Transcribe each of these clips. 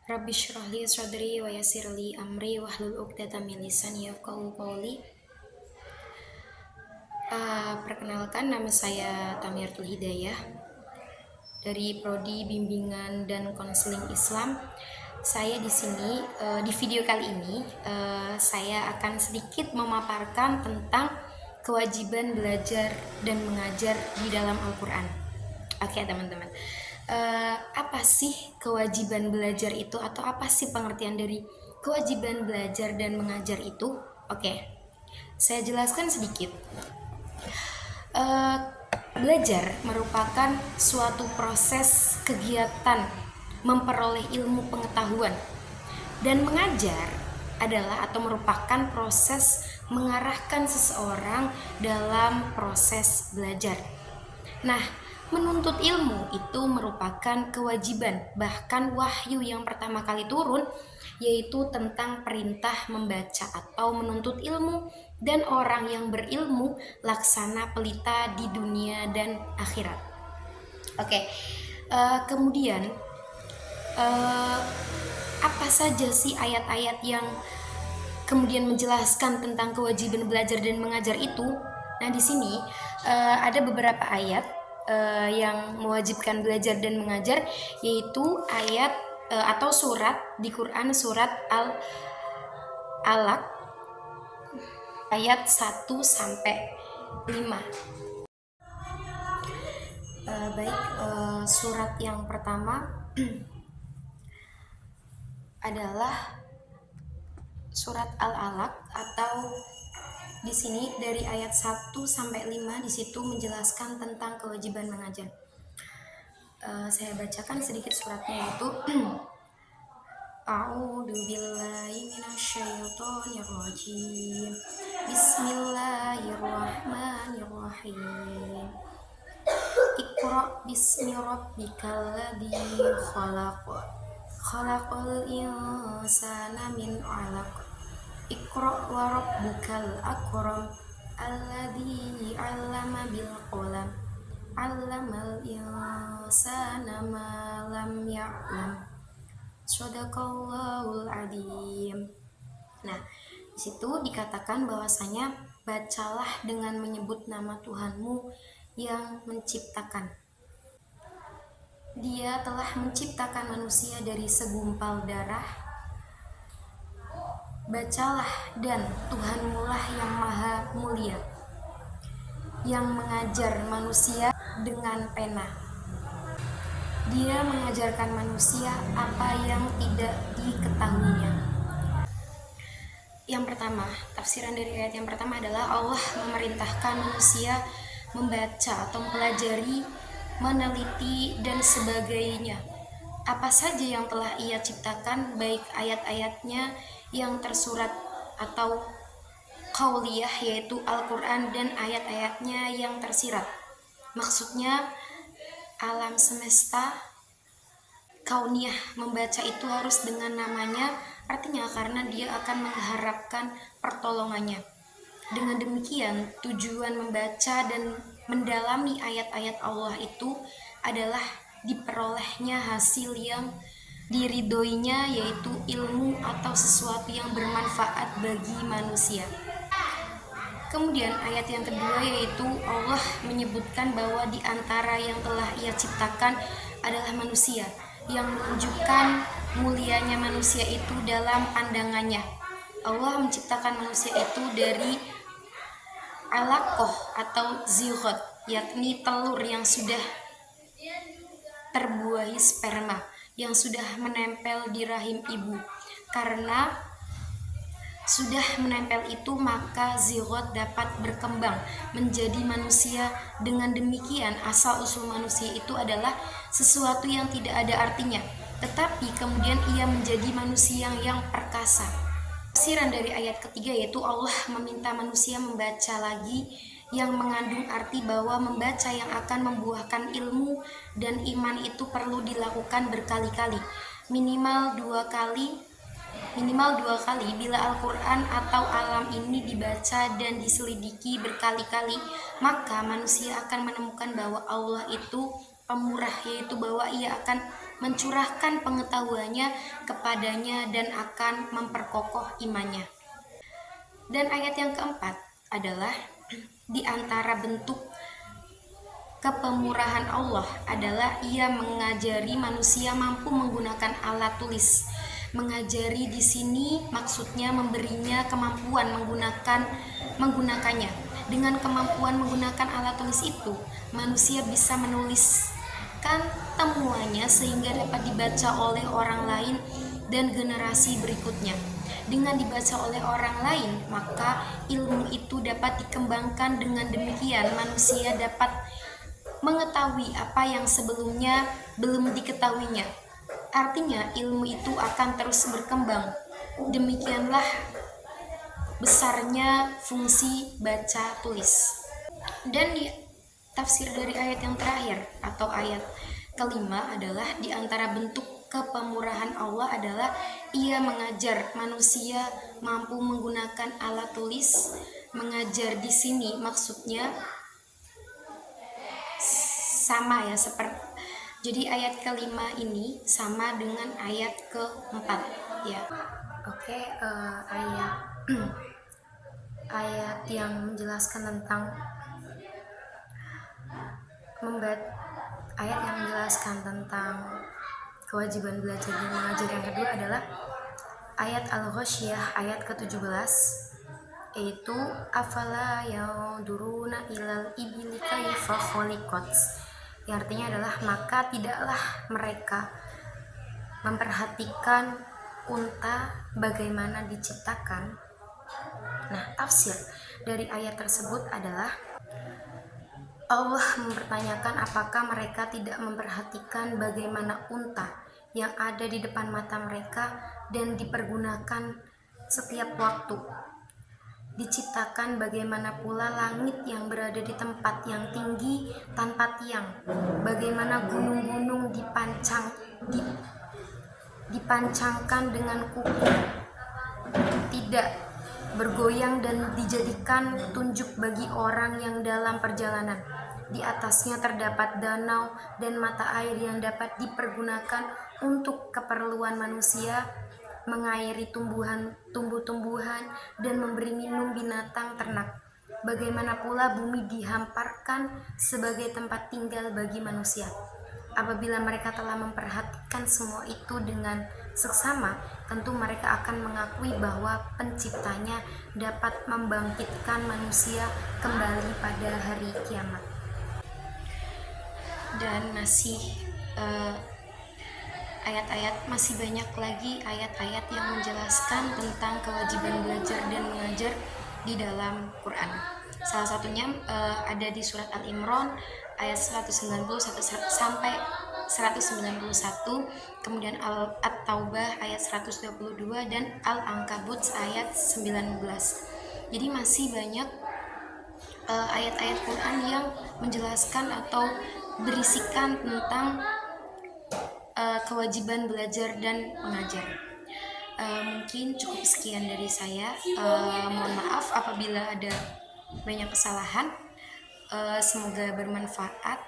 Rabbi shrah li sadri wa yassir li amri wahlul 'uqdatam min lisani yafqahu qawli. Perkenalkan, nama saya Tamiratul Hidayah dari Prodi Bimbingan dan Konseling Islam. Saya di sini di video kali ini saya akan sedikit memaparkan tentang kewajiban belajar dan mengajar di dalam Al-Quran. Oke teman-teman, apa sih kewajiban belajar itu, atau apa sih pengertian dari kewajiban belajar dan mengajar itu? Oke, saya jelaskan sedikit. Belajar merupakan suatu proses kegiatan memperoleh ilmu pengetahuan, dan mengajar adalah atau merupakan proses mengarahkan seseorang dalam proses belajar. Nah, menuntut ilmu itu merupakan kewajiban, bahkan wahyu yang pertama kali turun yaitu tentang perintah membaca atau menuntut ilmu, dan orang yang berilmu laksana pelita di dunia dan akhirat. Oke, kemudian apa saja sih ayat-ayat yang kemudian menjelaskan tentang kewajiban belajar dan mengajar itu? Nah, di sini ada beberapa ayat yang mewajibkan belajar dan mengajar, yaitu ayat atau surat di Quran, surat Al-Alaq ayat 1 sampai 5. Surat yang pertama adalah surat Al-Alaq, atau di sini dari ayat 1 sampai 5 di situ menjelaskan tentang kewajiban mengajar. Saya bacakan sedikit suratnya, yaitu A'udzu billahi minasyaitonir rajim. Bismillahirrahmanirrahim. Iqra bismi rabbikal ladzi khalaq. Khalaqal insana min 'alaq. Iqra wa rabbukal akram. Alladzi 'allama bil qalam. 'Allamal insana ma lam ya'lam. Shadaqallahul adzim. Nah, di situ dikatakan bahwasanya bacalah dengan menyebut nama Tuhanmu yang menciptakan. Dia telah menciptakan manusia dari segumpal darah. Bacalah, dan Tuhanmu lah yang maha mulia, yang mengajar manusia dengan pena. Dia mengajarkan manusia apa yang tidak diketahuinya. Yang pertama, tafsiran dari ayat yang pertama adalah Allah memerintahkan manusia membaca atau mempelajari, meneliti, dan sebagainya apa saja yang telah ia ciptakan, baik ayat-ayatnya yang tersurat atau qauliyah yaitu Al-Quran, dan ayat-ayatnya yang tersirat. Maksudnya alam semesta kauniyah, membaca itu harus dengan namanya, artinya karena dia akan mengharapkan pertolongannya. Dengan demikian, tujuan membaca dan mendalami ayat-ayat Allah itu adalah diperolehnya hasil yang diridhoinya, yaitu ilmu atau sesuatu yang bermanfaat bagi manusia. Kemudian ayat yang kedua, yaitu Allah menyebutkan bahwa di antara yang telah ia ciptakan adalah manusia, yang menunjukkan mulianya manusia itu dalam pandangannya. Allah menciptakan manusia itu dari alaqah atau zigot, yakni telur yang sudah terbuahi sperma, yang sudah menempel di rahim ibu. Karena sudah menempel itu, maka zigot dapat berkembang menjadi manusia. Dengan demikian, asal-usul manusia itu adalah sesuatu yang tidak ada artinya, tetapi kemudian ia menjadi manusia yang perkasa. Tafsiran dari ayat ketiga yaitu Allah meminta manusia membaca lagi, yang mengandung arti bahwa membaca yang akan membuahkan ilmu dan iman itu perlu dilakukan berkali-kali, minimal dua kali. Bila Al-Quran atau alam ini dibaca dan diselidiki berkali-kali, maka manusia akan menemukan bahwa Allah itu pemurah, yaitu bahwa ia akan mencurahkan pengetahuannya kepadanya dan akan memperkokoh imannya. Dan ayat yang keempat adalah di antara bentuk kepemurahan Allah adalah Ia mengajari manusia mampu menggunakan alat tulis. Mengajari di sini maksudnya memberinya kemampuan menggunakannya. Dengan kemampuan menggunakan alat tulis itu, manusia bisa menuliskan temuannya sehingga dapat dibaca oleh orang lain dan generasi berikutnya. Dengan dibaca oleh orang lain, maka ilmu itu dapat dikembangkan. Dengan demikian, manusia dapat mengetahui apa yang sebelumnya belum diketahuinya. Artinya ilmu itu akan terus berkembang. Demikianlah besarnya fungsi baca tulis. Dan di tafsir dari ayat yang terakhir atau ayat kelima adalah di antara bentuk kepemurahan Allah adalah Ia mengajar manusia mampu menggunakan alat tulis. Mengajar di sini maksudnya sama ya, jadi ayat kelima ini sama dengan ayat keempat ya. Oke, ayat yang menjelaskan tentang kewajiban belajar dan mengajar yang kedua adalah ayat Al-Ghasyiyah ayat ke-17, yaitu afala yauduruna ilal ibili kaifa khuliqat, yang artinya adalah maka tidaklah mereka memperhatikan unta bagaimana diciptakan. Nah, tafsir dari ayat tersebut adalah Allah mempertanyakan apakah mereka tidak memperhatikan bagaimana unta yang ada di depan mata mereka dan dipergunakan setiap waktu diciptakan, bagaimana pula langit yang berada di tempat yang tinggi tanpa tiang, bagaimana gunung-gunung dipancangkan dengan kuku tidak bergoyang dan dijadikan tunjuk bagi orang yang dalam perjalanan. Di atasnya terdapat danau dan mata air yang dapat dipergunakan untuk keperluan manusia, mengairi tumbuh-tumbuhan dan memberi minum binatang ternak. Bagaimana pula bumi dihamparkan sebagai tempat tinggal bagi manusia. Apabila mereka telah memperhatikan semua itu dengan seksama, tentu mereka akan mengakui bahwa penciptanya dapat membangkitkan manusia kembali pada hari kiamat. Dan masih masih banyak lagi ayat-ayat yang menjelaskan tentang kewajiban belajar dan mengajar di dalam Quran. Salah satunya ada di surat Al-Imran ayat 191 sampai 191, kemudian At-Taubah ayat 122 dan Al-Ankabut ayat 19. Jadi masih banyak ayat-ayat Quran yang menjelaskan atau berisikan tentang kewajiban belajar dan mengajar. Mungkin cukup sekian dari saya. Mohon maaf apabila ada banyak kesalahan. Semoga bermanfaat.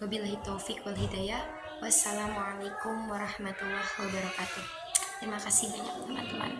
Wabillahi taufik wal hidayah. Wassalamualaikum warahmatullahi wabarakatuh. Terima kasih banyak teman-teman.